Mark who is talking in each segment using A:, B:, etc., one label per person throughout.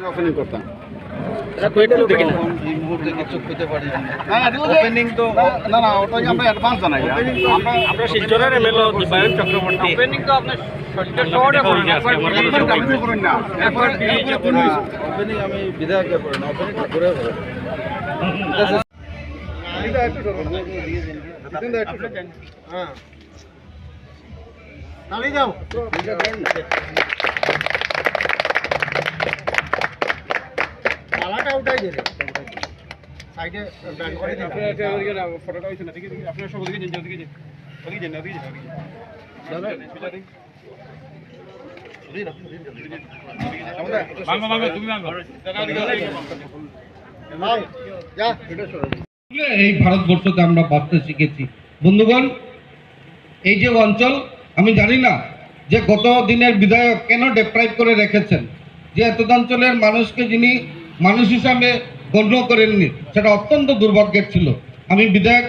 A: Opening করতাম।
B: এই মুহূর্তে কিছু পেতে পারি না। ওপেনিং তো
A: না ওটা আমরা অ্যাডভান্স জানাই।
C: আমরা শিলচরের এমএলএ দিবায়ন চক্রবর্তী
B: ওপেনিং তো আপনার শহরে
C: করুন
A: না
B: ওপেনিং আমি বিধায়ককে করি না, ওপেনিং ঠাকুরে করে।
A: হ্যাঁ চালিয়ে যাও। মালাটা উঠাই দিলে সাইডে ফটোটা হয়েছে না। দেখি আপনারা সব ওদিকে যান, ওদিকে যান, ওদিকে যান, ওদিকে যান,
D: এই ভারতবর্ষতে আমরা বাঁচতে শিখেছি। বন্ধুগণ, এই যে অঞ্চল, আমি জানি না যে গত দিনের বিধায়ক কেন ডেপ্রাইভ করে রেখেছেন, যে এতদাঞ্চলের মানুষকে যিনি মানুষ হিসাবে গণ্য করেননি, সেটা অত্যন্ত দুর্ভাগ্যের ছিল। আমি বিধায়ক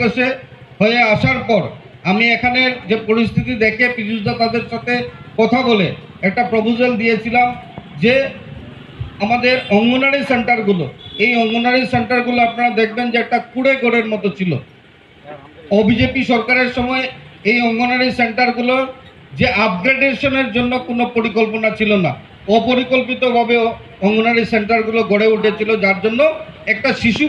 D: হয়ে আসার পর আমি এখানে যে পরিস্থিতি দেখে পীযূষদা তাদের সাথে কথা বলে একটা প্রপোজাল দিয়েছিলাম যে আমাদের অঙ্গনারী সেন্টারগুলো, এই অঙ্গনারী সেন্টারগুলো আপনারা দেখবেন যে একটা কুড়ে ঘরের মতো ছিল। বিজেপি সরকারের সময় এই অঙ্গনারী সেন্টারগুলো যে আপগ্রেডেশনের জন্য কোনো পরিকল্পনা ছিল না, অপরিকল্পিতভাবে অঙ্গনারী সেন্টারগুলো গড়ে উঠেছিল, যার জন্য একটা শিশু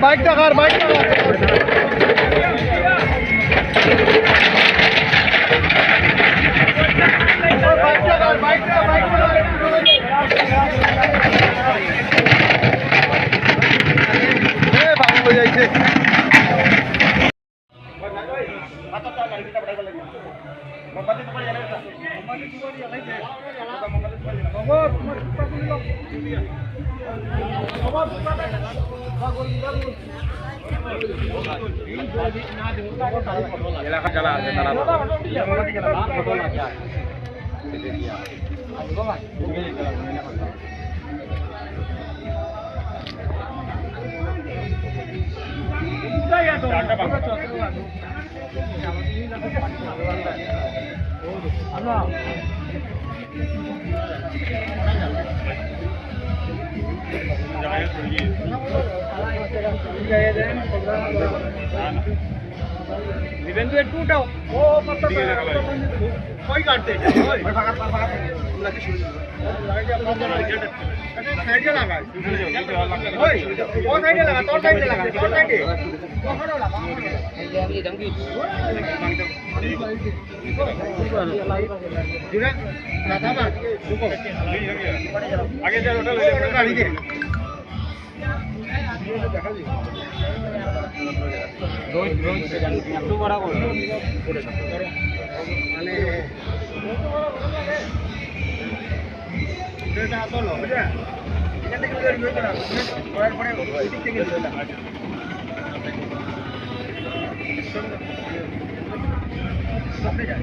A: বাইকটা কার বাইকটা যাইছে।
C: এলাকা যারা আছে তারা দিবেন তো একটুটাও ও কই কাটতে ওই ফাঁকা আমরা কি শুরু লাগে সাইডে লাগাই ওই ও সাইডে লাগা তোর সাইডে লাগা তোর সাইডে ওখানে লাগা এই দমকি জুরা দাদা মা রুকো আগে যা হোটেল গাড়ি দে দেখা দি রোজ রোজ একটু বড় করে মানে এটা তো লো বুঝা এখান থেকে গাড়ি হই না পরে পরে এদিক থেকে দিও না আপনি যান